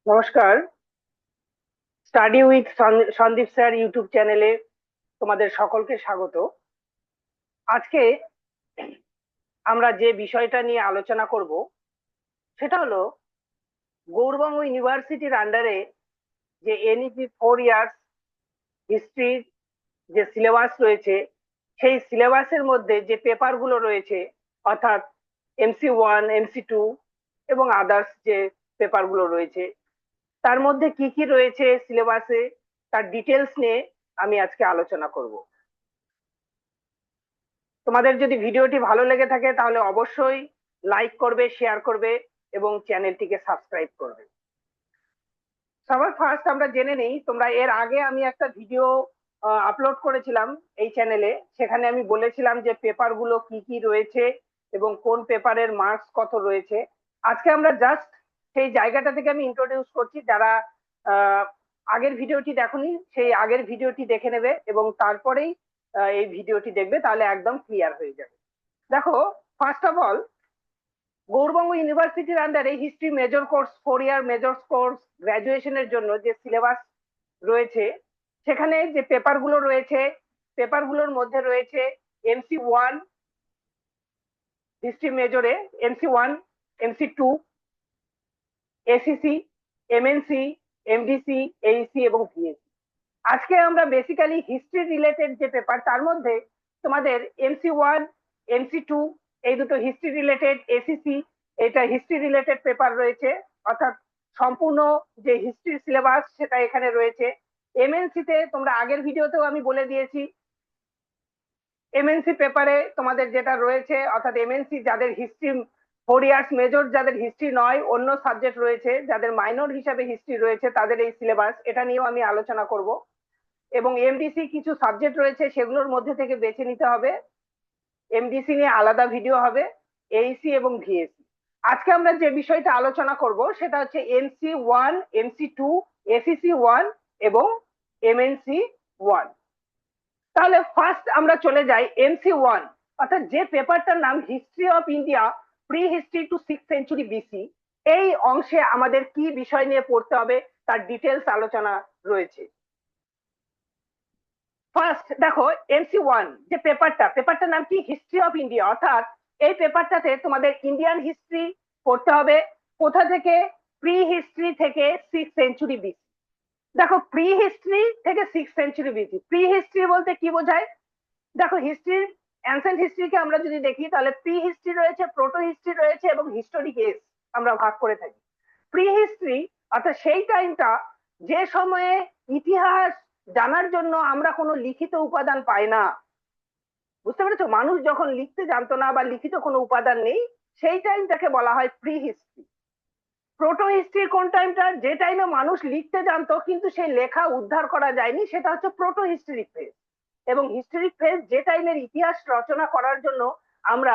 নমস্কার। Study with Sandeep sir YouTube চ্যানেলে তোমাদের সকলকে স্বাগত। আজকে আমরা যে বিষয়টা নিয়ে আলোচনা করব সেটা হলো গৌড়বঙ্গ ইউনিভার্সিটির আন্ডারে যে এনইপি 4 ইয়ার্স হিস্ট্রির যে সিলেবাস রয়েছে, সেই সিলেবাসের মধ্যে যে পেপারগুলো রয়েছে, অর্থাৎ MC1, MC2 এবং আদার্স যে পেপারগুলো রয়েছে, তার মধ্যে কি কি রয়েছে সিলেবাসে, তার ডিটেলস নিয়ে আমি আজকে আলোচনা করব। তোমাদের যদি ভিডিওটি ভালো লেগে থাকে তাহলে অবশ্যই লাইক করবে, শেয়ার করবে এবং চ্যানেলটিকে সাবস্ক্রাইব করবে। সবার ফার্স্ট আমরা জেনে নেই, তোমরা এর আগে আমি একটা ভিডিও আপলোড করেছিলাম এই চ্যানেলে। সেখানে আমি বলেছিলাম যে পেপারগুলো কি কি রয়েছে এবং কোন পেপারের মার্কস কত রয়েছে। আজকে আমরা জাস্ট সেই জায়গাটা থেকে আমি ইন্ট্রোডিউস করছি। যারা আহ, আগের ভিডিওটি দেখোনি সেই আগের ভিডিওটি দেখে নেবে এবং তারপরেই এই ভিডিওটি দেখবে, তাহলে একদম ক্লিয়ার হয়ে যাবে। দেখো, ফার্স্ট অফ অল, গৌড়বঙ্গ ইউনিভার্সিটির আন্ডারে হিস্ট্রি মেজর কোর্স, 4 ইয়ার মেজর কোর্স গ্রাজুয়েশনের জন্য যে সিলেবাস রয়েছে, সেখানে যে পেপারগুলো রয়েছে, পেপারগুলোর মধ্যে রয়েছে MC1 হিস্ট্রি মেজরে, MC1, MC2, ACC, MNC, MDC, AEC এবং VSC। আজকে আমরা বেসিক্যালি হিস্ট্রি রিলেটেড যে পেপার, তার মধ্যে তোমাদের MC1, MC2 এই দুটো হিস্ট্রি রিলেটেড, ACC এটা হিস্ট্রি রিলেটেড পেপার রয়েছে, অর্থাৎ সম্পূর্ণ যে হিস্ট্রি সিলেবাস সেটা এখানে রয়েছে। MNC তে তোমরা আগের ভিডিওতেও আমি বলে দিয়েছি, MNC পেপারে তোমাদের যেটা রয়েছে, অর্থাৎ MNC যাদের হিস্ট্রি 4 ইয়ার্স মেজর, যাদের হিস্ট্রি নয় অন্য সাবজেক্ট রয়েছে, যাদের মাইনর হিসাবে হিস্ট্রি রয়েছে, তাদের এই সিলেবাস, এটা নিয়েও আমি আলোচনা করব। এবং এমডিসি কিছু সাবজেক্ট রয়েছে, সেগুলোর মধ্যে থেকে বেছে নিতে হবে। এমডিসি নিয়ে আলাদা ভিডিও হবে, এইসি এবং ভিএসসি। আজকে আমরা যে বিষয়টা আলোচনা করব সেটা হচ্ছে MC1, MC2, ACC1 এবং MNC1। তাহলে ফার্স্ট আমরা চলে যাই MC1, অর্থাৎ যে পেপারটার নাম history of India pre history to 6th century BC। এই অংশে আমাদের কি বিষয় নিয়ে পড়তে হবে তার ডিটেলস আলোচনা রয়েছে। ফার্স্ট দেখো, MC1 যে পেপারটার নাম কি, হিস্ট্রি অফ ইন্ডিয়া, অর্থাৎ এই পেপারটাতে তোমাদের ইন্ডিয়ান হিস্ট্রি পড়তে হবে। কোথা থেকে? প্রি হিস্ট্রি থেকে 6th century BC। দেখো, প্রি হিস্ট্রি থেকে 6th century BC, pre history বলতে কি বোঝায়? দেখো, হিস্ট্রির অ্যানসেন্ট হিস্ট্রিকে আমরা যদি দেখি তাহলে প্রি হিস্ট্রি রয়েছে, প্রোটো হিস্ট্রি রয়েছে এবং হিস্টোরিক এজ আমরা ভাগ করে থাকি। প্রি হিস্ট্রি অর্থাৎ সেই টাইমটা যে সময়ে ইতিহাস জানার জন্য আমরা কোনো লিখিত উপাদান পাই না। বুঝতে পেরেছো? মানুষ যখন লিখতে জানতো না বা লিখিত কোনো উপাদান নেই, সেই টাইমটাকে বলা হয় প্রি হিস্ট্রি। প্রোটো হিস্ট্রি কোন টাইমটা? যে টাইমে মানুষ লিখতে জানতো কিন্তু সেই লেখা উদ্ধার করা যায়নি, সেটা হচ্ছে প্রোটো হিস্টরিক ফেজ। এবং হিস্টরিক ফেজ যে টাইমের ইতিহাস রচনা করার জন্য আমরা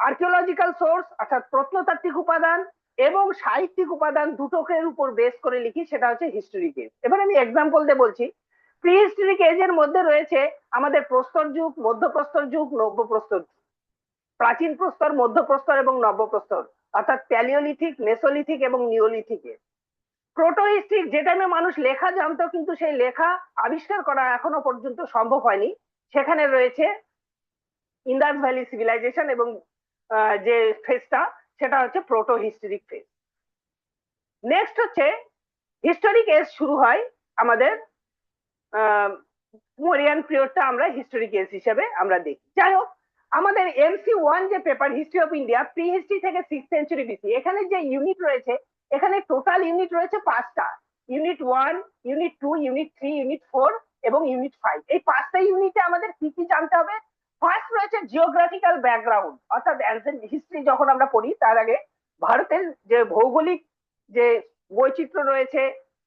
আর্কিওলজিক্যাল সোর্স অর্থাৎ প্রত্নতাত্ত্বিক উপাদান এবং সাহিত্যিক উপাদান দুটোকের উপর বেস করে লিখি, সেটা হচ্ছে হিস্টরিক এজ। এবার আমি এক্সাম্পল দিয়ে বলছি। প্রি হিস্টরিক এজের মধ্যে রয়েছে আমাদের প্রস্তর যুগ, মধ্যপ্রস্তর যুগ, নব্যপ্রস্তর যুগ, প্রাচীন প্রস্তর, মধ্যপ্রস্তর এবং নব্যপ্রস্তর, অর্থাৎ প্যালিওলিথিক, মেসোলিথিক এবং নিওলিথিক। প্রোটো হিস্ট্রি যে টাইমে মানুষ লেখা জানতো কিন্তু সেই লেখা আবিষ্কার করা এখনো পর্যন্ত সম্ভব হয়নি, সেখানে রয়েছে ইন্দাস ভ্যালি সিভিলাইজেশন এবং যে ফেজটা সেটা হচ্ছে প্রোটো হিস্টরিক ফেজ। নেক্সট হচ্ছে হিস্টোরিক এজ, শুরু হয় আমাদের মরিয়ান পিরিয়ডটা আমরা হিস্টোরিক এজ হিসেবে আমরা দেখি। যাই হোক, আমাদের MC1 যে paper history of India pre history থেকে 6th century BC, এখানে যে ইউনিট রয়েছে, এখানে টোটাল ইউনিট রয়েছে 5টা। ইউনিট 1, ইউনিট 2, ইউনিট 3, ইউনিট 4 এবং ইউনিট 5। এই 5টা ইউনিটে আমাদের কি কি জানতে হবে? ফার্স্ট রয়েছে জিওগ্রাফিক্যাল ব্যাকগ্রাউন্ড, অর্থাৎ অ্যানসেন্ট হিস্ট্রি যখন আমরা পড়ি তার আগে ভারতের যে ভৌগোলিক যে বৈচিত্র্য রয়েছে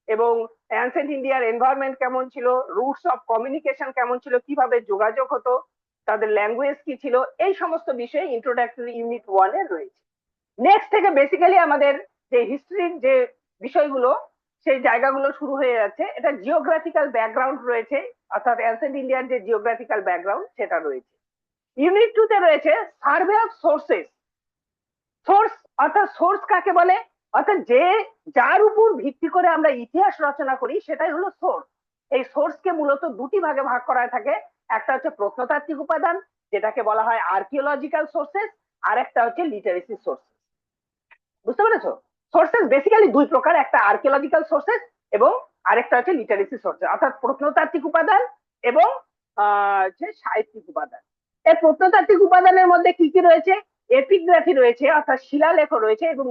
এবং অ্যানসেন্ট ইন্ডিয়ার এনভায়রনমেন্ট কেমন ছিল, রুটস অফ কমিউনিকেশন কেমন ছিল, কিভাবে যোগাযোগ হতো, তাদের ল্যাঙ্গুয়েজ কি ছিল, এই সমস্ত বিষয়ে ইন্ট্রোডাক্টরি ইউনিট 1 এ রয়েছে। নেক্সট থেকে বেসিক্যালি আমাদের যে হিস্ট্রির যে বিষয়গুলো, সেই জায়গাগুলো শুরু হয়ে যাচ্ছে। এটা জিওগ্রাফিক্যাল ব্যাকগ্রাউন্ড রয়েছে, অর্থাৎ অ্যানসেন্ট ইন্ডিয়ার যে জিওগ্রাফিক্যাল ব্যাকগ্রাউন্ড সেটা রয়েছে। ইউনিট 2 তে রয়েছে সার্ভে অফ সোর্সেস। সোর্স অর্থাৎ সোর্স কাকে বলে? অর্থাৎ যার উপর ভিত্তি করে আমরা ইতিহাস রচনা করি সেটাই হলো সোর্স। এই সোর্সকে মূলত দুটি ভাগে ভাগ করা থাকে, একটা হচ্ছে প্রত্নতাত্ত্বিক উপাদান যেটাকে বলা হয় আর্কিওলজিক্যাল সোর্সেস, আর একটা হচ্ছে লিটারেসি সোর্সেস। বুঝতে পেরেছো? সোর্সেস বেসিক্যালি দুই প্রকার, একটা আর্কিওলজিক্যাল সোর্সেস এবং আরেকটা হচ্ছে লিটারেসি সোর্সেস, অর্থাৎ প্রত্নতাত্ত্বিক উপাদান এবং হচ্ছে সাহিত্যিক উপাদান। এই প্রত্নতাত্ত্বিক উপাদানের মধ্যে কি কি রয়েছে? এপিগ্রাফি রয়েছে অর্থাৎ শিলালেখ রয়েছে, এবং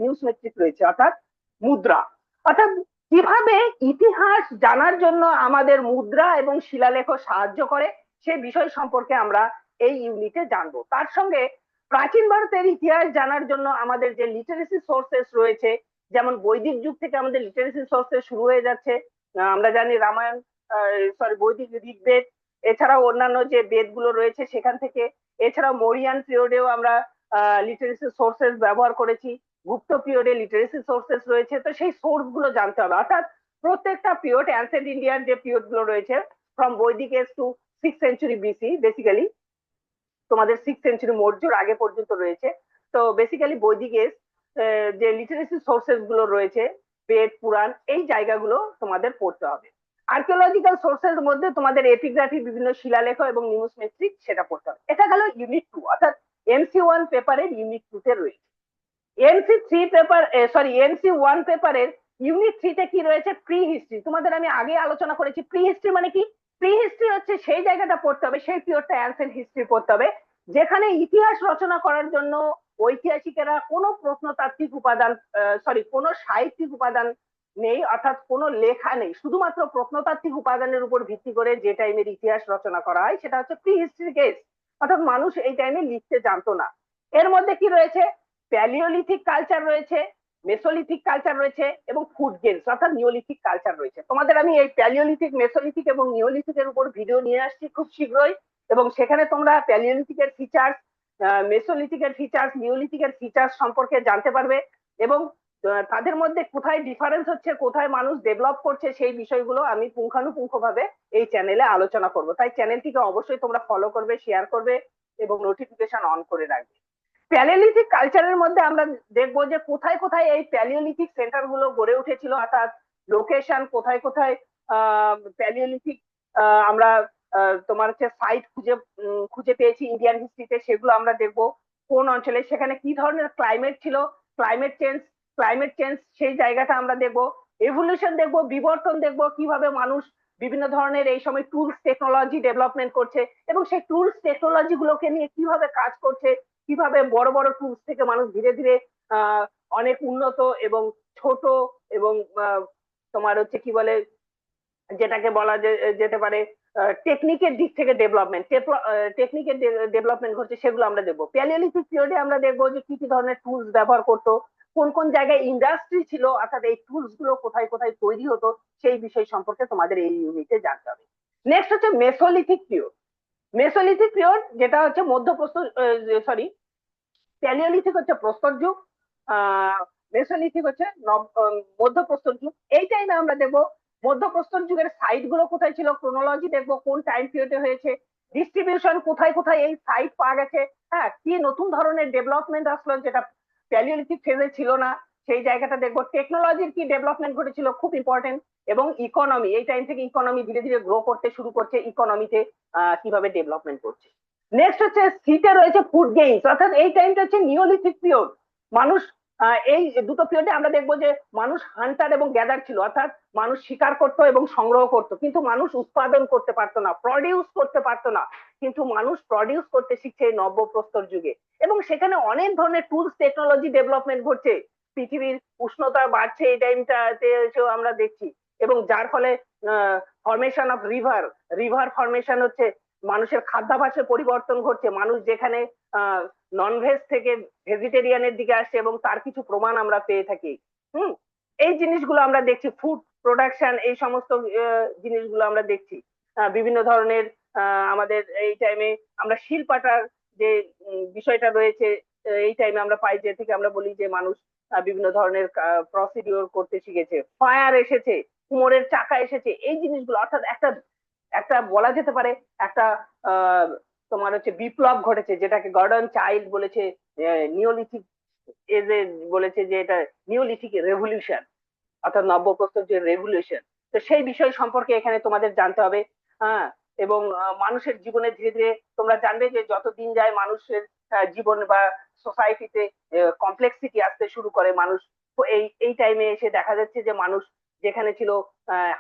নিউজমেট্রিক রয়েছে অর্থাৎ মুদ্রা। অর্থাৎ কিভাবে ইতিহাস জানার জন্য আমাদের মুদ্রা এবং শিলালেখ সাহায্য করে সেই বিষয় সম্পর্কে আমরা এই ইউনিটে জানবো। তার সঙ্গে প্রাচীন ভারতের ইতিহাস জানার জন্য আমাদের যে লিটারেসি সোর্সেস রয়েছে, যেমন বৈদিক যুগ থেকে আমাদের লিটারেসি সোর্সেস শুরু হয়ে যাচ্ছে। আমরা জানি রামায়ণ, সরি বৈদিক ঋগ্বেদ, এছাড়াও অন্যান্য যে বেদগুলো রয়েছে সেখান থেকে, এছাড়াও মৌরিয়ান পিরিয়ডেও আমরা লিটারেসি সোর্সেস ব্যবহার করেছি, গুপ্ত পিরিয়ডে লিটারেসি সোর্সেস রয়েছে। তো সেই সোর্স গুলো জানতে হবে, অর্থাৎ প্রত্যেকটা পিরিয়ড, অ্যানসেন্ট ইন্ডিয়ার যে পিরিয়ড গুলো রয়েছে from Vedic age to 6th century BC, basically তোমাদের 6th সেঞ্চুরি মৌর্যর আগে পর্যন্ত রয়েছে। তো বেসিক্যালি বৈদিক এজ যে লিটারেসি সোর্সেস গুলো রয়েছে, বেদ পুরাণ, এই জায়গাগুলো তোমাদের পড়তে হবে। আর্কিওলজিক্যাল সোর্সের মধ্যে তোমাদের এপিগ্রাফি, বিভিন্ন শিলালেখ এবং নিউজমেট্রিক, সেটা পড়তে হবে। এটা গেল ইউনিট 2, অর্থাৎ MC1 পেপারের ইউনিট 2 তে রয়েছে। MC3 পেপার, সরি MC1 পেপারের ইউনিট 3 তে কি রয়েছে? Pre history. তোমাদের আমি আগে আলোচনা করেছি প্রি হিস্ট্রি মানে কি। প্রি হিস্ট্রি হচ্ছে সেই জায়গাটা পড়তে হবে, সেই পিরিয়ডটা অ্যানসেন্ট হিস্ট্রি পড়তে হবে যেখানে ইতিহাস রচনা করার জন্য ঐতিহাসিকেরা কোনো প্রত্নতাত্ত্বিক উপাদান, সরি কোনো সাহিত্যিক উপাদান নেই, অর্থাৎ কোনো লেখা নেই, শুধুমাত্র প্রত্নতাত্ত্বিক উপাদানের উপর ভিত্তি করে যে টাইমের ইতিহাস রচনা করা হয় সেটা হচ্ছে প্রি হিস্ট্রি কেস। অর্থাৎ মানুষ এই টাইমে লিখতে জানতো না। এর মধ্যে কি রয়েছে? প্যালিওলিথিক কালচার রয়েছে, মেসোলিথিক কালচার রয়েছে এবং ফুড গেমস অর্থাৎ নিওলিথিক কালচার রয়েছে। তোমাদের আমি এই প্যালিওলিথিক, মেসোলিথিক এবং নিওলিথিকের উপর ভিডিও নিয়ে আসছি খুব শীঘ্রই, এবং সেখানে তোমরা প্যালিওলিথিকের ফিচার্স, মেসোলিথিকের ফিচার্স, নিওলিথিকের ফিচার্স সম্পর্কে জানতে পারবে, এবং তাদের মধ্যে কোথায় ডিফারেন্স হচ্ছে, কোথায় মানুষ ডেভেলপ করছে, সেই বিষয়গুলো আমি পুঙ্খানুপুঙ্খ ভাবে এই চ্যানেলে আলোচনা করব। তাই চ্যানেলটিকে অবশ্যই তোমরা ফলো করবে, শেয়ার করবে এবং নোটিফিকেশন অন করে রাখবে। প্যালিওলিথিক কালচারের মধ্যে আমরা দেখবো যে কোথায় কোথায় এই প্যালিওলিথিক সেন্টার গুলো গড়ে উঠেছিল, অর্থাৎ লোকেশন কোথায় কোথায় প্যালিওলিথিক আমরা তোমার হচ্ছে সাইট খুঁজে পেয়েছি ইন্ডিয়ান হিস্ট্রিতে, সেগুলো আমরা দেখবো। কোন অঞ্চলে সেখানে কি ধরনের ক্লাইমেট ছিল, ক্লাইমেট চেঞ্জ সেই জায়গাটা আমরা দেখবো। এভলিউশন দেখবো, বিবর্তন দেখবো, কিভাবে মানুষ বিভিন্ন ধরনের এই সময় টুলস টেকনোলজি ডেভেলপমেন্ট করছে এবং সেই টুলস টেকনোলজি গুলোকে নিয়ে কিভাবে কাজ করছে, কিভাবে বড় বড় টুলস থেকে মানুষ ধীরে ধীরে অনেক উন্নত এবং ছোট এবং তোমার হচ্ছে কি বলে, যেটাকে বলা যেতে পারে টেকনিকের দিক থেকে ডেভেলপমেন্ট হচ্ছে, সেগুলো আমরা দেখবো। প্যালিওলিথিক পিরিয়ডে আমরা দেখবো যে কি কি ধরনের টুলস ব্যবহার করতো, কোন কোন জায়গায় ইন্ডাস্ট্রি ছিল, অর্থাৎ এই টুলস গুলো কোথায় কোথায় তৈরি হতো, সেই বিষয় সম্পর্কে তোমাদের এই ইউনিটে জানতে হবে। নেক্সট হচ্ছে মেসোলিথিক পিরিয়ড। মেসোলিথিক পিরিয়ড যেটা হচ্ছে মধ্যপ্রস্তর, সরি প্যালিওলিথিক হচ্ছে প্রস্তর যুগ, মেসোলিথিক হচ্ছে মধ্যপ্রস্তর যুগ। এই টাইমে আমরা দেখবো মধ্যপ্রস্তর যুগের সাইট গুলো কোথায় ছিল, ক্রোনোলজি দেখবো, কোন টাইম পিরিয়ডে হয়েছে, ডিস্ট্রিবিউশন কোথায় কোথায় এই সাইট পাওয়া গেছে, হ্যাঁ কি নতুন ধরনের ডেভেলপমেন্ট আসলো যেটা প্যালিওলিথিক ফেজে ছিল না, সেই জায়গাটা দেখবো। টেকনোলজির কি ডেভেলপমেন্ট ঘটেছিল, খুব ইম্পর্টেন্ট। এবং ইকোনমি, এই টাইম থেকে ইকোনমি ধীরে ধীরে গ্রো করতে শুরু করছে, ইকোনমিতে কিভাবে ডেভেলপমেন্ট করছে। নেক্সট হচ্ছে সিতে রয়েছে ফুড গেমস, অর্থাৎ এই টাইমটা হচ্ছে নিওলিথিক পিরিয়ড। মানুষ এই দুটো পিরিয়ডে আমরা দেখবো যে মানুষ হান্টার এবং গ্যাদার ছিল, অর্থাৎ মানুষ শিকার করতো এবং সংগ্রহ করতো, কিন্তু মানুষ উৎপাদন করতে পারতো না, প্রডিউস করতে পারতো না। কিন্তু মানুষ প্রডিউস করতে শিখছে এই নব্যপ্রস্তর যুগে, এবং সেখানে অনেক ধরনের টুলস টেকনোলজি ডেভেলপমেন্ট ঘটছে। পৃথিবীর উষ্ণতা বাড়ছে এই টাইমটাতে আমরা দেখছি, এবং যার ফলে ফরমেশন অফ রিভার ফরমেশন হচ্ছে, মানুষের খাদ্যাভ্যাসে পরিবর্তন ঘটছে, মানুষ যেখানে ননভেজ থেকে ভেজিটেরিয়ানের দিকে আসছে, এবং তার কিছু প্রমাণ আমরা পেয়ে থাকি। এই জিনিসগুলো আমরা দেখছি, ফুড প্রোডাকশন, এই সমস্ত জিনিসগুলো আমরা দেখছি। বিভিন্ন ধরনের আমাদের এই টাইমে আমরা শিলপাটার যে বিষয়টা রয়েছে, এই টাইমে আমরা পাই, যে থেকে আমরা বলি যে মানুষ বিভিন্ন ধরনের প্রসিডিওর করতে শিখেছে, ফায়ার এসেছে, কুমোরের চাকা এসেছে, এই জিনিসগুলো, অর্থাৎ একটা একটা বলা যেতে পারে একটা তোমার হচ্ছে বিপ্লব ঘটেছে, যেটাকে গর্ডন চাইল্ড বলেছে নিওলিথিক এ যে বলেছে যে এটা নিওলিথিক রেভলিউশন, অর্থাৎ নব্যপ্রস্তর যে রেভলিউশন, তো সেই বিষয় সম্পর্কে এখানে তোমাদের জানতে হবে। হ্যাঁ, এবং মানুষের জীবনে ধীরে ধীরে তোমরা জানবে যে যত দিন যায় মানুষের জীবন বা সোসাইটিতে কমপ্লেক্সিটি আসতে শুরু করে। মানুষ এই এই টাইমে এসে দেখা যাচ্ছে যে মানুষ যেখানে ছিল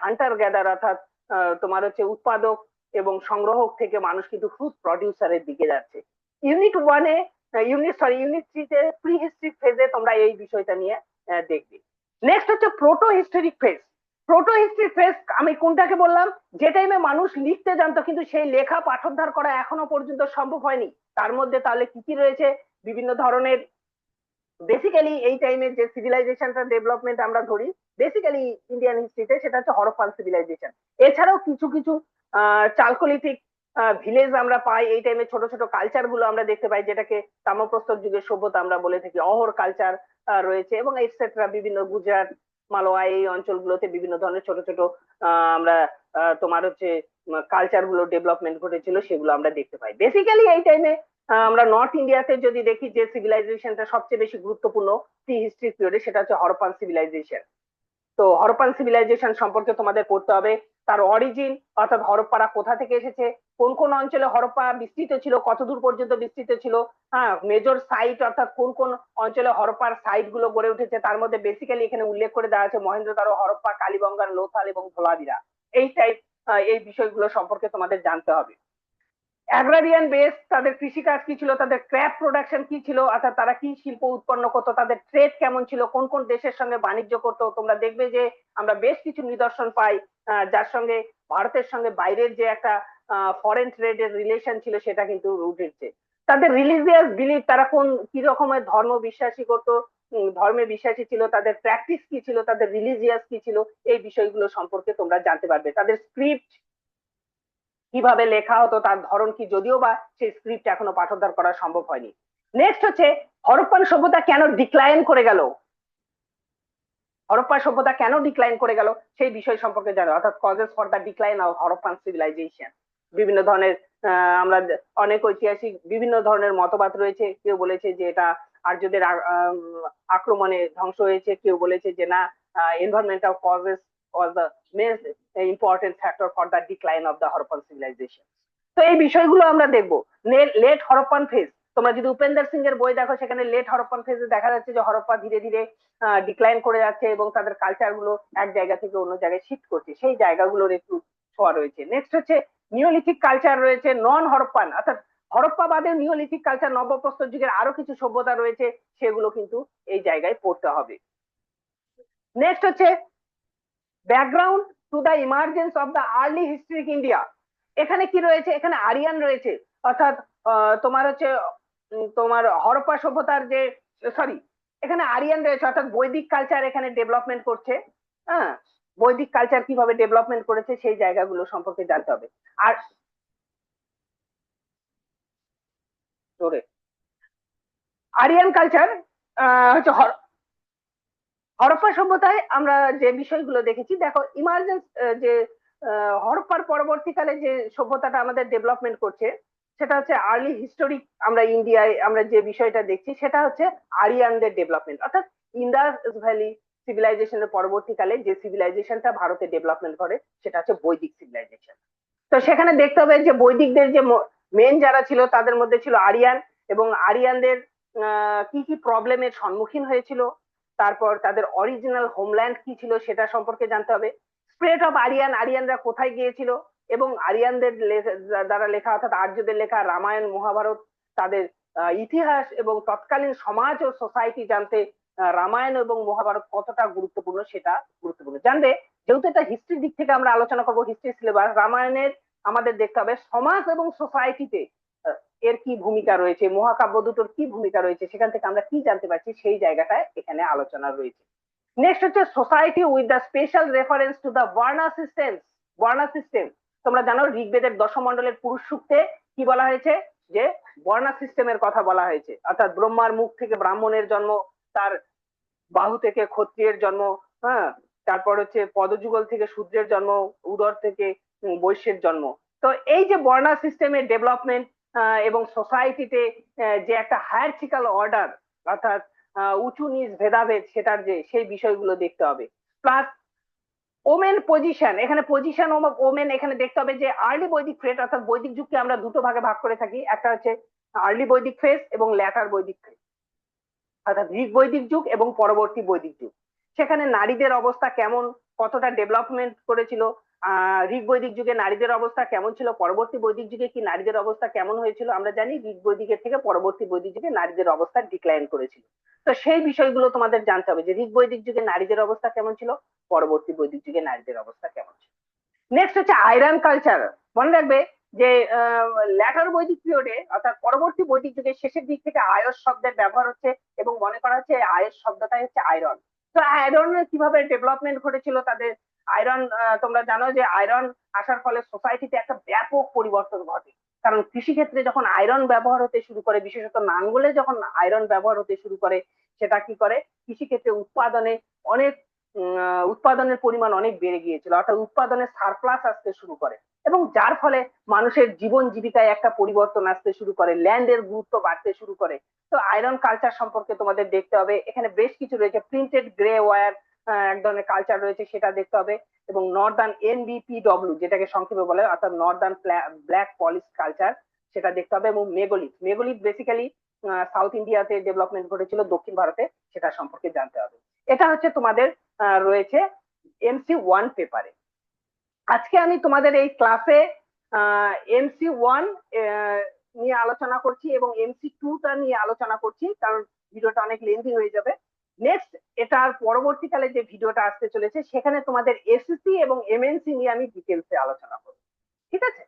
হান্টার গ্যাদার, অর্থাৎ তোমার হচ্ছে উৎপাদক এবং সংগ্রাহক, থেকে মানুষ কিন্তু ফুড প্রডিউসারের দিকে যাচ্ছে। ইউনিট ওয়ানে, ইউনিট থ্রিতে প্রি হিস্ট্রিক ফেজে তোমরা এই বিষয়টা নিয়ে দেখবে। নেক্সট হচ্ছে proto historic phase. Proto historic phase আমি কোনটাকে বললাম, যে টাইমে মানুষ লিখতে জানতো কিন্তু সেই লেখা পাঠোদ্ধার করা এখনো পর্যন্ত সম্ভব হয়নি। তার মধ্যে তাহলে কি কি রয়েছে? বিভিন্ন ধরনের, বেসিক্যালি এই টাইমে যে সিভিলাইজেশনটা ডেভেলপমেন্ট আমরা ধরি বেসিক্যালি ইন্ডিয়ান হিস্ট্রিতে, সেটা হচ্ছে হরপ্পান সিভিলাইজেশন। এছাড়াও কিছু কিছু চালকোলিথিক ভিলেজ আমরা পাই এই টাইমে, ছোট ছোট কালচার গুলো আমরা দেখতে পাই, যেটাকে তাম্রপ্রস্তর যুগের সভ্যতা আমরা বলে থাকি। অহর কালচার রয়েছে এবং এটসেট্রা, বিভিন্ন গুজরাট, মালওয়া এই অঞ্চলগুলোতে বিভিন্ন ধরনের ছোট ছোট আমরা তোমার হচ্ছে কালচার গুলো ডেভেলপমেন্ট ঘটেছিল, সেগুলো আমরা দেখতে পাই। বেসিক্যালি এই টাইমে আমরা নর্থ ইন্ডিয়াতে যদি দেখি যে সিভিলাইজেশনটা সবচেয়ে বেশি গুরুত্বপূর্ণ প্রি হিস্ট্রি পিরিয়ডে, সেটা হচ্ছে হরপ্পান সিভিলাইজেশন। তো হরপ্পান সিভিলাইজেশন সম্পর্কে তোমাদের পড়তে হবে, তার অরিজিন, অর্থাৎ হরপ্পারা কোথা থেকে এসেছে, কোন কোন অঞ্চলে হরপ্পা বিস্তৃত ছিল, কতদূর পর্যন্ত বিস্তৃত ছিল, হ্যাঁ, মেজর সাইট অর্থাৎ কোন কোন অঞ্চলে হরপ্পার সাইট গুলো গড়ে উঠেছে। তার মধ্যে বেসিক্যালি এখানে উল্লেখ করে দেওয়া আছে মহেন্দ্রদারো, হরপ্পা, কালীবঙ্গার, লোথাল এবং ধোলাবিরা। এই টাইপ এই বিষয়গুলো সম্পর্কে তোমাদের জানতে হবে। অ্যাগ্রারিয়ান বেস, তাদের কৃষিকাজ কি ছিল, তাদের ক্র্যাপ প্রোডাকশন কি ছিল, অর্থাৎ তারা কি শিল্প উৎপন্ন করতো, তাদের ট্রেড কেমন ছিল, কোন কোন দেশের সঙ্গে বাণিজ্য করতো। তোমরা দেখবে যে আমরা বেশ কিছু নিদর্শন পাই যার সঙ্গে ভারতের সঙ্গে বাইরের যে একটা ফরেন ট্রেডের রিলেশন ছিল সেটা কিন্তু উঠেছে। তাদের রিলিজিয়াস বিলিফ, তারা কোন কি রকমের ধর্ম বিশ্বাসী করতো, ধর্মে বিশ্বাসী ছিল, তাদের প্র্যাকটিস কি ছিল, তাদের রিলিজিয়াস কি ছিল, এই বিষয়গুলো সম্পর্কে তোমরা জানতে পারবে। তাদের স্ক্রিপ্ট কিভাবে লেখা হতো, তার ধরন কি, যদিও বা সেই স্ক্রিপ্ট এখনো পাঠোদ্ধার করা সম্ভব হয়নি। নেক্সট হচ্ছে হরপ্পান সভ্যতা কেন ডিক্লাইন করে গেল, হরপ্পা সভ্যতা কেন ডিক্লাইন করে গেল সেই বিষয় সম্পর্কে জানো, অর্থাৎ causes for the decline of Harappan civilisation. বিভিন্ন ধরনের আমরা অনেক ঐতিহাসিক বিভিন্ন ধরনের মতবাদ রয়েছে। কেউ বলেছে যে এটা আর্যদের আক্রমণে ধ্বংস হয়েছে, কেউ বলেছে যে না, environmental causes was the main important factor for the decline of the Harappan civilisation. তো এই বিষয়গুলো আমরা দেখবো। লেট হরপ্পান ফেজ, তোমরা যদি উপেন্দ্র সিং এর বই দেখো সেখানে লেট হরপ্পান ফেজে দেখা যাচ্ছে যে হরপ্পা ধীরে ধীরে ডিক্লাইন করে যাচ্ছে এবং তাদের কালচার গুলো এক জায়গা থেকে অন্য জায়গায় শিফট করছে, সেই জায়গাগুলোর একটু ছোঁয়া রয়েছে। নেক্সট হচ্ছে নিওলিথিক কালচার রয়েছে, নন হরপ্পান, অর্থাৎ হরপ্পা বাদে নিওলিথিক কালচার, নবপ্রস্তর যুগের আরো কিছু সভ্যতা রয়েছে, সেগুলো কিন্তু এই জায়গায় পড়তে হবে। নেক্সট হচ্ছে background to the emergence of the early historic India. এখানে কি রয়েছে, এখানে আরিয়ান রয়েছে, অর্থাৎ তোমার হচ্ছে তোমার হরপ্পা সভ্যতার যে, সরি, এখানে আরিয়ান রয়েছে, অর্থাৎ বৈদিক কালচার এখানে ডেভেলপমেন্ট করছে। হ্যাঁ, বৈদিক কালচার কিভাবে ডেভেলপমেন্ট করেছে সেই জায়গাগুলো সম্পর্কে জানতে হবে। আর আরিয়ান কালচার হচ্ছে হরপ্পা সভ্যতায় আমরা যে বিষয়গুলো দেখেছি, দেখো ইমার্জেন্স যে হরপ্পার পরবর্তীকালে যে সভ্যতাটা আমাদের ডেভেলপমেন্ট করছে সেটা হচ্ছে আর্লি হিস্টোরিক। আমরা ইন্ডিয়ায় আমরা যে বিষয়টা দেখছি সেটা হচ্ছে আরিয়ানদের ডেভেলপমেন্ট, অর্থাৎ ইন্দাস ভ্যালি সিভিলাইজেশনের পরবর্তীকালে যে সিভিলাইজেশনটা ভারতে ডেভেলপমেন্ট করে সেটা হচ্ছে বৈদিক সিভিলাইজেশন। তো সেখানে দেখতে হবে যে বৈদিকদের যে মেন যারা ছিল তাদের মধ্যে ছিল আরিয়ান, এবং আরিয়ানদের কি কি প্রবলেমের সম্মুখীন হয়েছিল, তারপর তাদের অরিজিনাল হোমল্যান্ড কি ছিল সেটা সম্পর্কে জানতে হবে। স্প্রেড অফ আরিয়ান, আরিয়ানরা কোথায় গিয়েছিল, এবং আরিয়ানদের দ্বারা লেখা অর্থাৎ আর্যদের লেখা রামায়ণ, মহাভারত, তাদের ইতিহাস এবং তৎকালীন সমাজ ও সোসাইটি জানতে রামায়ণ এবং মহাভারত কতটা গুরুত্বপূর্ণ সেটা গুরুত্বপূর্ণ জানবে। যেহেতু এটা হিস্ট্রির দিক থেকে আমরা আলোচনা করবো, হিস্ট্রি সিলেবাস, রামায়ণের আমাদের দেখতে হবে সমাজ এবং সোসাইটিতে এর কি ভূমিকা রয়েছে, মহাকাব্য দুটোর কি ভূমিকা রয়েছে, সেখান থেকে আমরা কি জানতে পারছি সেই জায়গাটায় এখানে আলোচনা রয়েছে। নেক্সট হচ্ছে society with the special reference to the varna system. Varna system তোমরা জানো ঋগ্বেদের দশমণ্ডলের পুরুষ সূক্তে কি বলা হয়েছে, যে বর্ণা সিস্টেমের কথা বলা হয়েছে, অর্থাৎ ব্রহ্মার মুখ থেকে ব্রাহ্মণের জন্ম, তার বাহু থেকে ক্ষত্রিয়ের জন্ম, হ্যাঁ, তারপর হচ্ছে পদযুগল থেকে শূদ্রের জন্ম, উদর থেকে বৈশ্যের জন্ম। তো এই যে বর্ণা সিস্টেমের ডেভেলপমেন্ট এবং সোসাইটিতে যে একটা হায়ারচিক্যাল অর্ডার, অর্থাৎ উঁচু নিচ ভেদাভেদ সেটার যে সেই বিষয়গুলো দেখতে হবে। প্লাস ওমেন পজিশন, এখানে পজিশন ওমেন এখানে দেখতে হবে যে আর্লি বৈদিক ফেজ অর্থাৎ বৈদিক যুগকে আমরা দুটো ভাগে ভাগ করে থাকি, একটা হচ্ছে আর্লি বৈদিক ফেজ এবং ল্যাটার বৈদিক ফেজ, অর্থাৎ ঋগ বৈদিক যুগ এবং পরবর্তী বৈদিক যুগ। সেখানে নারীদের অবস্থা কেমন, কতটা ডেভেলপমেন্ট করেছিল, ঋগ বৈদিক যুগে নারীদের অবস্থা কেমন ছিল, পরবর্তী বৈদিক যুগে কি নারীদের অবস্থা কেমন হয়েছিল। আমরা জানি ঋগ বৈদিকের থেকে পরবর্তী বৈদিক যুগে নারীদের অবস্থা ডিক্লাইন করেছিল। তো সেই বিষয়গুলো তোমাদের জানতে হবে যে ঋগ বৈদিক যুগে নারীদের অবস্থা কেমন ছিল, পরবর্তী বৈদিক যুগে নারীদের অবস্থা কেমন ছিল। নেক্সট হচ্ছে আয়রন কালচার। মনে রাখবে যে ল্যাটার বৈদিক পিরিয়ডে অর্থাৎ পরবর্তী বৈদিক যুগের শেষের দিক থেকে আয়স শব্দের ব্যবহার হচ্ছে এবং মনে করা হচ্ছে আয়স শব্দটাই হচ্ছে আয়রন। তো আয়রনের কিভাবে ডেভেলপমেন্ট ঘটেছিল তাদের, আয়রন তোমরা জানো যে আয়রন আসার ফলে সোসাইটিতে একটা ব্যাপক পরিবর্তন ঘটে। কারণ কৃষিক্ষেত্রে যখন আয়রন ব্যবহার হতে শুরু করে, বিশেষত নাঙ্গলে যখন আয়রন ব্যবহার হতে শুরু করে, সেটা কি করে কৃষিক্ষেত্রে উৎপাদনে অনেক উৎপাদনের পরিমাণ অনেক বেড়ে গিয়েছিল, অর্থাৎ উৎপাদনের সারপ্লাস আসতে শুরু করে এবং যার ফলে মানুষের জীবন জীবিকায় একটা পরিবর্তন আসতে শুরু করে, ল্যান্ডের গুরুত্ব বাড়তে শুরু করে। তো আয়রন কালচার সম্পর্কে তোমাদের দেখতে হবে, এখানে বেশ কিছু রয়েছে, প্রিন্টেড গ্রে ওয়্যার এক ধরনের কালচার রয়েছে সেটা দেখতে হবে, এবং নর্দার্ন NBPW যেটাকে সংক্ষেপে বলে অর্থাৎ নর্দার্ন ব্ল্যাক পলিশ কালচার সেটা দেখতে হবে, এবং মেগোলিথ, মেগোলিথ বেসিক্যালি সাউথ ইন্ডিয়াতে ডেভেলপমেন্ট ঘটেছিল, দক্ষিণ ভারতে সেটা সম্পর্কে জানতে হবে। এটা হচ্ছে তোমাদের রয়েছে MC1 পেপারে। আজকে আমি তোমাদের এই ক্লাসে MC1 নিয়ে আলোচনা করছি এবং MC2টা নিয়ে আলোচনা করছি, কারণ ভিডিওটা অনেক লেন্দি হয়ে যাবে। নেক্সট এটার পরবর্তীকালে যে ভিডিওটা আসতে চলেছে সেখানে তোমাদের SSC এবং MNC নিয়ে আমি ডিটেলসে আলোচনা করব, ঠিক আছে।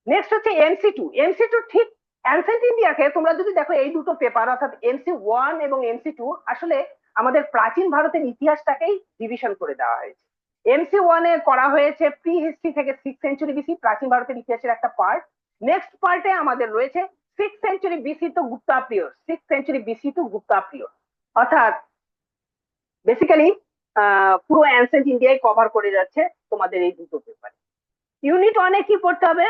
নেক্সট হচ্ছে MC2। MC2 ঠিক অ্যানসেন্ট ইন্ডিয়াকে তোমরা যদি দেখো, এই দুটো পেপার অর্থাৎ MC1 এবং MC2 আসলে আমাদের প্রাচীন ভারতের ইতিহাসটাকেই ডিভিশন করে দেওয়া হয়েছে। MC1 এ করা হয়েছে প্রি হিস্ট্রি থেকে 6th সেঞ্চুরি বিসি, প্রাচীন ভারতের ইতিহাসের একটা পার্ট। নেক্সট পার্টে আমাদের রয়েছে 6th century BC to Gupta period, 6th century BC to Gupta period, অর্থাৎ বেসিক্যালি পুরো অ্যানসেন্ট ইন্ডিয়ায় কভার করে যাচ্ছে তোমাদের এই দুটো পেপার। ইউনিট 1-এ কি পড়তে হবে,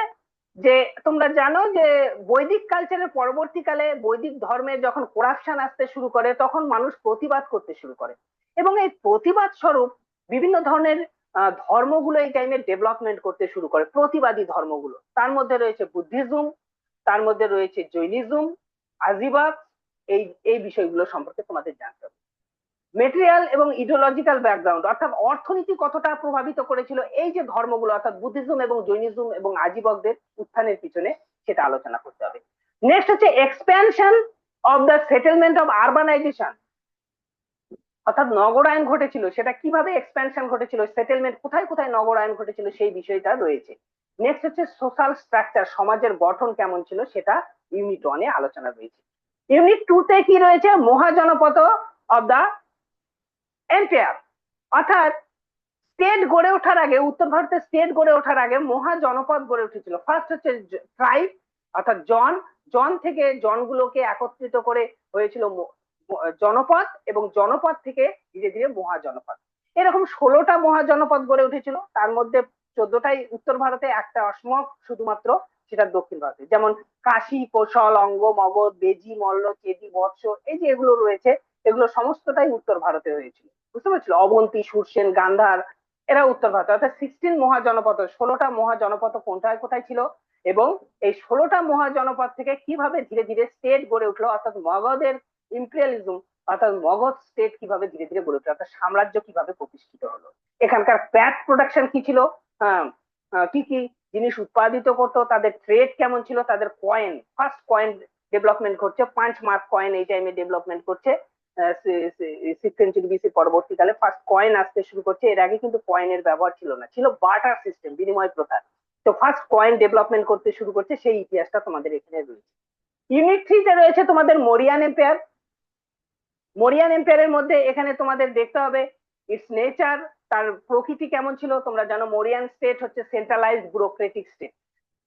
যে তোমরা জানো যে বৈদিক কালচারের পরবর্তীকালে বৈদিক ধর্মে যখন করাপশন আসতে শুরু করে তখন মানুষ প্রতিবাদ করতে শুরু করে, এবং এই প্রতিবাদ স্বরূপ বিভিন্ন ধরনের ধর্মগুলো এই টাইমে ডেভেলপমেন্ট করতে শুরু করে, প্রতিবাদী ধর্মগুলো। তার মধ্যে রয়েছে বুদ্ধিজম, তার মধ্যে রয়েছে জৈনিজম, আজিবাক, এই এই বিষয়গুলো সম্পর্কে তোমাদের জানতে হবে। মেটেরিয়াল এবং ইডিওলজিক্যাল ব্যাকগ্রাউন্ড অর্থাৎ অর্থনীতি কতটা প্রভাবিত করেছিল এই যে ধর্মগুলো অর্থাৎ বুদ্ধিজম এবং জৈনিজম এবং আজীবকদের উত্থানের পিছনে, সেটা আলোচনা করতে হবে। নেক্সট হচ্ছে expansion of the settlement of urbanisation, অর্থাৎ নগরায়ন ঘটেছিল, সেটা কিভাবে এক্সপ্যানশন ঘটেছিল, সেটেলমেন্ট কোথায় কোথায় নগরায়ন ঘটেছিল সেই বিষয়টা রয়েছে। নেক্সট হচ্ছে সোশ্যাল স্ট্রাকচার, সমাজের গঠন কেমন ছিল সেটা ইউনিট 1-এ আলোচনা রয়েছে। ইউনিট 2-তে কি রয়েছে, মহাজনপদ অফ দা এম্পায়ার, অর্থাৎ স্টেট গড়ে ওঠার আগে, উত্তর ভারতের স্টেট গড়ে ওঠার আগে মহাজনপদ গড়ে উঠেছিল। ফার্স্ট হচ্ছে ট্রাইব অর্থাৎ জন থেকে জনগুলোকে একত্রিত করে হয়েছিল জনপদ, এবং জনপদ থেকে ধীরে ধীরে মহাজনপদ। এরকম 16টা মহাজনপদ গড়ে উঠেছিল, তার মধ্যে 14টাই উত্তর ভারতে, একটা অসমক শুধুমাত্র সেটা দক্ষিণ ভারতে, যেমন কাশী, কৌশল, অঙ্গ, মগধ, বেজি, মল্ল, চেদি, বৎস, এই যে এগুলো রয়েছে এগুলো সমস্তটাই উত্তর ভারতে হয়েছিল, বুঝতে পারছিল। অবন্তী, সুরসেন, গান্ধার, এরা উত্তর ভারত, অর্থাৎ 16 মহাজনপদ, 16টা মহাজনপদ কোনটায় কোথায় ছিল, এবং এই 16টা মহাজনপদ থেকে কিভাবে ধীরে ধীরে স্টেট গড়ে উঠলো, অর্থাৎ মগধের ইম্পেরিয়ালিজম অর্থাৎ মগধ স্টেট কিভাবে ধীরে ধীরে গড়ে উঠলো, অর্থাৎ সাম্রাজ্য কিভাবে প্রতিষ্ঠিত হলো, এখানকার প্যাট প্রোডাকশন কি ছিল, কি কি জিনিস উৎপাদিত করতো, তাদের ট্রেড কেমন ছিল, তাদের কয়েন, ফার্স্ট কয়েন ডেভেলপমেন্ট করছে, 5 মার্ক কয়েন এই টাইমে ডেভেলপমেন্ট করছে, 6th সেঞ্চুরি বিসি পরবর্তীকালে ফার্স্ট কয়েন আসতে শুরু করছে। এর আগে কিন্তু কয়েনের ব্যবহার ছিল না, ছিল বার্টার সিস্টেম, বিনিময় প্রথা। তো ফার্স্ট কয়েন ডেভেলপমেন্ট করতে শুরু করছে, সেই ইতিহাসটা তোমাদের এখানে রয়েছে। ইউনিট 3-তে রয়েছে তোমাদের মরিয়ান এম্পায়ার। মরিয়ান এম্পায়ারের মধ্যে এখানে তোমাদের দেখতে হবে ইটস নেচার, তার প্রকৃতি কেমন ছিল। তোমরা জানো মরিয়ান স্টেট হচ্ছে সেন্ট্রালাইজড ব্যুরোক্রেটিক স্টেট,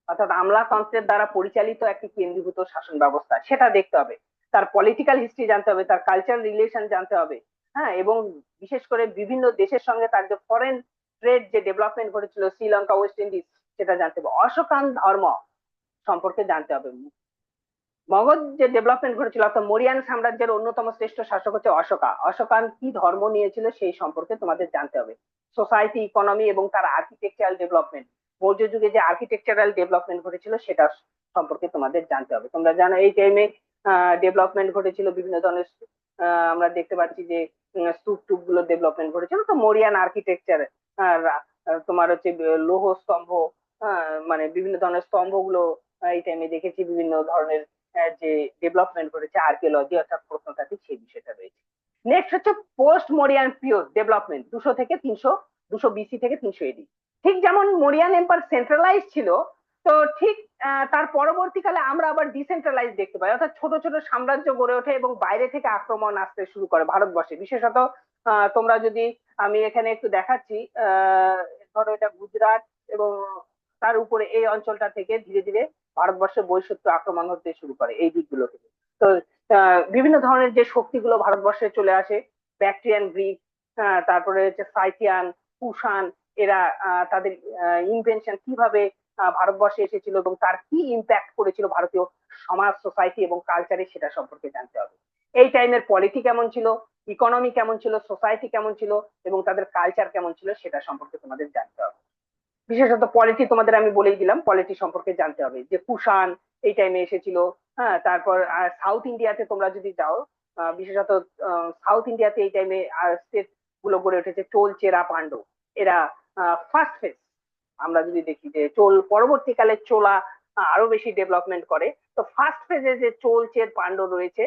অর্থাৎ আমলাতন্ত্রের দ্বারা পরিচালিত একটি কেন্দ্রীভূত শাসন ব্যবস্থা, সেটা দেখতে হবে। তার পলিটিক্যাল হিস্ট্রি জানতে হবে, তার কালচারাল রিলেশন জানতে হবে, হ্যাঁ, এবং বিশেষ করে বিভিন্ন দেশের সঙ্গে তার যে ফরেন ট্রেড যে ডেভেলপমেন্ট ঘটেছিল, শ্রীলঙ্কা, ওয়েস্ট ইন্ডিজ, সেটা জানতে হবে। অশোকান ধর্ম সম্পর্কে জানতে হবে, মগধ যে ডেভেলপমেন্ট ঘটেছিল, অর্থাৎ মৌরিয়ান সাম্রাজ্যের অন্যতম শ্রেষ্ঠ শাসক হচ্ছে অশোকা। অশোকান কি ধর্ম নিয়েছিল সেই সম্পর্কে তোমাদের জানতে হবে। সোসাইটি, ইকোনমি এবং তার আর্কিটেকচারাল ডেভেলপমেন্ট, মৌর্য যুগে যে আর্কিটেকচারাল ডেভেলপমেন্ট ঘটেছিল সেটা সম্পর্কে তোমাদের জানতে হবে। তোমরা জানো এই টাইমে ডেভেলপমেন্ট ঘটেছিল বিভিন্ন ধরনের, আমরা দেখতে পাচ্ছি যে স্তূপ টুপ গুলো ডেভেলপমেন্ট ঘটেছিল। তো মৌরিয়ান আর্কিটেকচার, তোমার হচ্ছে লৌহ স্তম্ভ, মানে বিভিন্ন ধরনের স্তম্ভগুলো এই টাইমে দেখেছি। বিভিন্ন ধরনের যে ডেভেলপমেন্ট করেছে আর্কিওলজি অর্থাৎ প্রত্নতাত্ত্বিক, সেই বিষয়টা রয়েছে। নেক্সট হচ্ছে পোস্ট মরিয়ান পিরিয়ড ডেভেলপমেন্ট, 200 থেকে 300, 200 বিসি থেকে 300 এডি। ঠিক যেমন মরিয়ান এম্পায়ার সেন্ট্রালাইজ ছিল, তো ঠিক তার পরবর্তীকালে আমরা আবার ডিসেন্ট্রালাইজ দেখতে পাই, অর্থাৎ ছোট ছোট সাম্রাজ্য গড়ে ওঠে এবং বাইরে থেকে আক্রমণ আসতে শুরু করে ভারতবর্ষে। বিশেষত তোমরা যদি, আমি এখানে একটু দেখাচ্ছি, ধরো এটা গুজরাট, এবং তার উপরে এই অঞ্চলটা থেকে ধীরে ধীরে ভারতবর্ষে বৈশিষ্ট্য আক্রমণ হতে শুরু করে এই দিকগুলো থেকে। তো বিভিন্ন ধরনের যে শক্তিগুলো ভারতবর্ষে চলে আসে, ব্যাকট্রিয়ান, গ্রিক, তারপরে হচ্ছে সাইথিয়ান, কুষাণ, এরা তাদের ইনভেনশন কিভাবে ভারতবর্ষে এসেছিল এবং তার কি ইম্প্যাক্ট করেছিল ভারতীয় সমাজ, সোসাইটি এবং কালচারে, সেটা সম্পর্কে জানতে হবে। এই টাইমের পলিটি কেমন ছিল, ইকোনমি কেমন ছিল, সোসাইটি কেমন ছিল এবং তাদের কালচার কেমন ছিল, সেটা সম্পর্কে তোমাদের জানতে হবে। বিশেষত পলিটি তোমাদের আমি বলেই দিলাম, পলিটি সম্পর্কে জানতে হবে যে কুষাণ এই টাইমে এসেছিল। হ্যাঁ, তারপর সাউথ ইন্ডিয়াতে তোমরা যদি যাও, বিশেষত সাউথ ইন্ডিয়াতে এই টাইমে স্টেট গুলো গড়ে উঠেছে চোল, চেরা, পাণ্ডব। এরা ফার্স্ট ফেজ। আমরা যদি দেখি যে চোল পরবর্তীকালে চোলা আরো বেশি ডেভেলপমেন্ট করে। তো ফার্স্ট ফেজে যে চোল, চের, পাণ্ডব রয়েছে,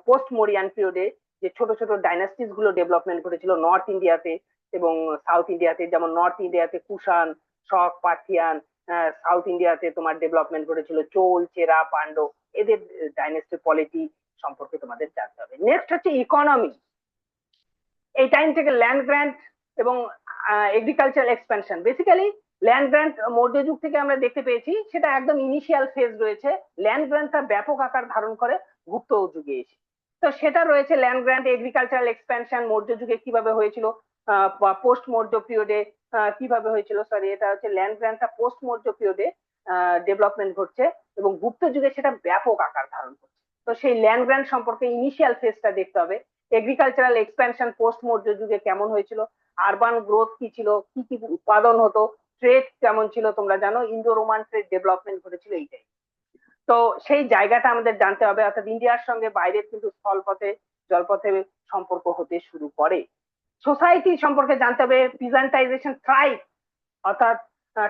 পোস্ট মরিয়ান পিরিয়ডে যে ছোট ছোট ডাইনাস্টিস গুলো ডেভেলপমেন্ট করেছিল নর্থ ইন্ডিয়াতে এবং সাউথ ইন্ডিয়াতে। যেমন নর্থ ইন্ডিয়াতে কুষাণ, শক, পার্থিয়ান, সাউথ ইন্ডিয়াতে তোমার ডেভেলপমেন্ট করেছিল চোল, চেরা, পাণ্ডব। এদের ডাইনেস্টি পলিটি সম্পর্কে তোমাদের জানতে হবে। নেক্সট হচ্ছে ইকোনমি। এই টাইম থেকে ল্যান্ড গ্র্যান্ট এবং agricultural expansion, basically land grant Maurya যুগ থেকে আমরা দেখতে পেয়েছি, সেটা একদম ইনিশিয়াল ফেজ রয়েছে। ল্যান্ড গ্র্যান্টটা ব্যাপক আকার ধারণ করে গুপ্ত যুগে এসে। তো সেটা রয়েছে land grant, agricultural expansion Maurya যুগে কিভাবে হয়েছিল, পোস্ট মৌর্য পিরিয়ডে কিভাবে হয়েছিল। সরি, এটা হচ্ছে ল্যান্ড গ্র্যান্টটা পোস্ট মৌর্য পিরিয়ডে ডেভেলপমেন্ট ঘটছে এবং গুপ্ত যুগে সেটা ব্যাপক আকার ধারণ করছে। তো সেই ল্যান্ড গ্র্যান্ট সম্পর্কে ইনিশিয়াল ফেজটা দেখতে হবে। এগ্রিকালচারাল এক্সপেনশন পোস্ট মৌর্য যুগে কেমন হয়েছিল, আরবান গ্রোথ কি ছিল, কি কি উৎপাদন হতো, ট্রেড কেমন ছিল। তোমরা জানো ইন্দো রোমান ট্রেড ডেভেলপমেন্ট ঘটেছিল এইটাই। তো সেই জায়গাটা আমাদের জানতে হবে, অর্থাৎ ইন্ডিয়ার সঙ্গে বাইরের কিন্তু স্থলপথে, জলপথে সম্পর্ক হতে শুরু করে। সোসাইটি সম্পর্কে জানতে হবে, পিজান্টাইজেশন, ট্রাইব, অর্থাৎ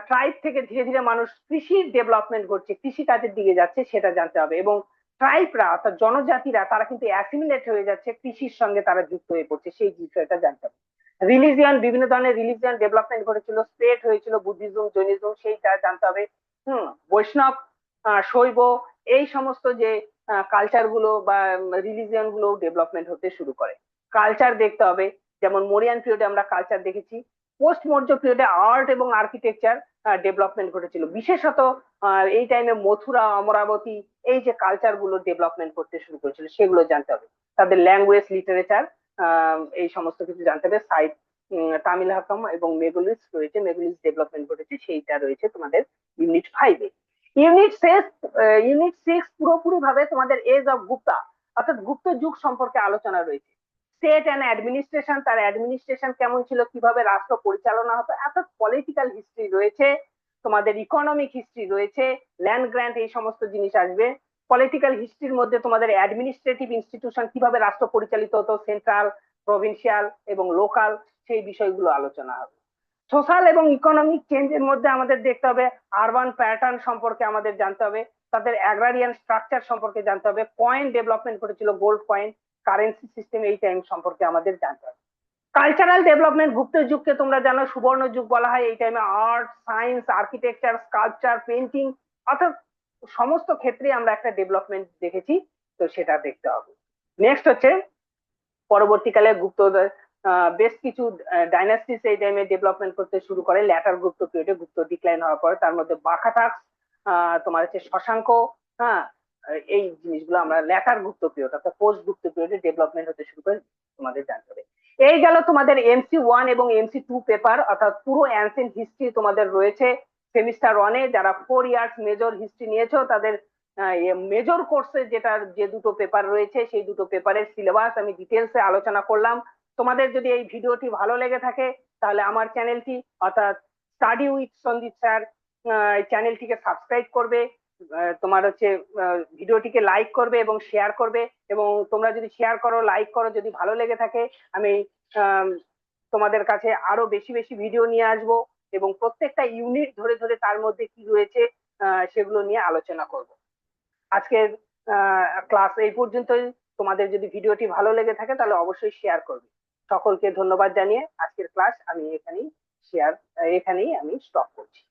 ট্রাইব থেকে ধীরে ধীরে মানুষ কৃষির ডেভেলপমেন্ট ঘটছে, কৃষি কাজের দিকে যাচ্ছে, সেটা জানতে হবে। এবং ট্রাইবরা অর্থাৎ জনজাতিরা তারা কিন্তু অ্যাসিমিলেট হয়ে যাচ্ছে, কৃষির সঙ্গে তারা যুক্ত হয়ে পড়ছে, সেই বিষয়টা জানতে হবে। রিলিজিয়ন, বিভিন্ন ধরনের রিলিজিয়ন ডেভেলপমেন্ট ঘটেছিল, স্প্রেড হয়েছিল, বুদ্ধিজম, জৈনিজম, সেইটা জানতে হবে। বৈষ্ণব, শৈব, এই সমস্ত যে কালচার গুলো বা রিলিজিয়ন গুলো ডেভেলপমেন্ট হতে শুরু করে। কালচার দেখতে হবে, যেমন মরিয়ান পিরিয়ডে আমরা কালচার দেখেছি। পোস্ট মৌর্য পিরিয়ডে আর্ট এবং আর্কিটেকচার ডেভেলপমেন্ট ঘটেছিল। বিশেষত এই টাইমে মথুরা, অমরাবতী, এই যে কালচার গুলো ডেভেলপমেন্ট করতে শুরু করেছিল, সেগুলো জানতে হবে। তাদের ল্যাঙ্গুয়েজ, লিটারেচার, এই সমস্ত কিছু জানতে হবে। সাইড তামিল হাকাম এবং মেগুলিস রয়েছে, মেগুলিস ডেভেলপমেন্ট ঘটেছে, সেইটা রয়েছে তোমাদের ইউনিট 5-এ। ইউনিট 6 পুরোপুরি ভাবে তোমাদের এজ অফ গুপ্তা, অর্থাৎ গুপ্ত যুগ সম্পর্কে আলোচনা রয়েছে। স্টেট অ্যান্ড অ্যাডমিনিস্ট্রেশন, তার অ্যাডমিনিস্ট্রেশন কেমন ছিল, কিভাবে রাষ্ট্র পরিচালনা হতো, অর্থাৎ পলিটিক্যাল হিস্ট্রি রয়েছে, তোমাদের ইকোনমিক হিস্ট্রি রয়েছে, ল্যান্ড গ্র্যান্ট, এই সমস্ত জিনিস আসবে। পলিটিক্যাল হিস্ট্রির মধ্যে তোমাদের অ্যাডমিনিস্ট্রেটিভ ইনস্টিটিউশন, কিভাবে রাষ্ট্র পরিচালিত হতো, সেন্ট্রাল, প্রভিন্সিয়াল এবং লোকাল, সেই বিষয়গুলো আলোচনা হবে। সোশ্যাল এবং ইকোনমিক চেঞ্জের মধ্যে আমাদের দেখতে হবে আরবান প্যাটার্ন সম্পর্কে আমাদের জানতে হবে, তাদের অ্যাগ্রারিয়ান স্ট্রাকচার সম্পর্কে জানতে হবে, কয়েন ডেভেলপমেন্ট করেছিল, গোল্ড কয়েন, কারেন্সি সিস্টেম, এই টাইম সম্পর্কে আমাদের জানতে হবে। কালচারাল ডেভেলপমেন্ট, গুপ্ত যুগকে তোমরা জানো সুবর্ণ যুগ বলা হয়। এই টাইমে art, science, architecture, sculpture, painting, অর্থাৎ সমস্ত ক্ষেত্রে আমরা একটা ডেভেলপমেন্ট দেখেছি। তো সেটা দেখতে হবে। নেক্সট হচ্ছে পরবর্তীকালে গুপ্তদের বেশ কিছু ডাইনাস্টিস এই টাইমে ডেভেলপমেন্ট করতে শুরু করে ল্যাটার গুপ্ত পিরিয়ডে, গুপ্ত ডিক্লাইন হওয়ার পর। তার মধ্যে বাখাটাক্স, তোমার হচ্ছে শশাঙ্ক, হ্যাঁ, এই জিনিসগুলো আমরা ল্যাটার গুপ্ত পিরিয়ড অর্থাৎ পোস্ট গুপ্ত পিরিয়ডে ডেভেলপমেন্ট হতে শুরু করে, তোমাদের জানতে হবে। এই গেল তোমাদের MC1 এবং MC2 পেপার, অর্থাৎ পুরো অ্যানসিয়েন্ট হিস্ট্রি তোমাদের রয়েছে সেমিস্টার 1-এ। যারা 4 ইয়ার্স মেজর হিস্ট্রি নিয়েছো তাদের মেজর কোর্সে যে দুটো পেপার রয়েছে সেই দুটো পেপারের সিলেবাস আমি ডিটেলসে আলোচনা করলাম। তোমাদের যদি এই ভিডিওটি ভালো লেগে থাকে তাহলে আমার চ্যানেলটি অর্থাৎ স্টাডি উইথ সন্দীপ স্যার চ্যানেলটিকে সাবস্ক্রাইব করবে। তোমার হচ্ছে ভিডিওটিকে লাইক করবে এবং শেয়ার করবে, এবং তোমরা যদি শেয়ার করো লাইক করো যদি ভালো লেগে থাকে আমি আম, তোমাদের কাছে আরো বেশি বেশি ভিডিও নিয়ে আসবো এবং প্রত্যেকটা ইউনিট ধরে ধরে তার মধ্যে কি রয়েছে সেগুলো নিয়ে আলোচনা করব। আজকের ক্লাস এই পর্যন্তই। তোমাদের যদি ভিডিওটি ভালো লেগে থাকে তাহলে অবশ্যই শেয়ার করবে। সকলকে ধন্যবাদ জানিয়ে আজকের ক্লাস আমি এখানেই স্টপ করছি।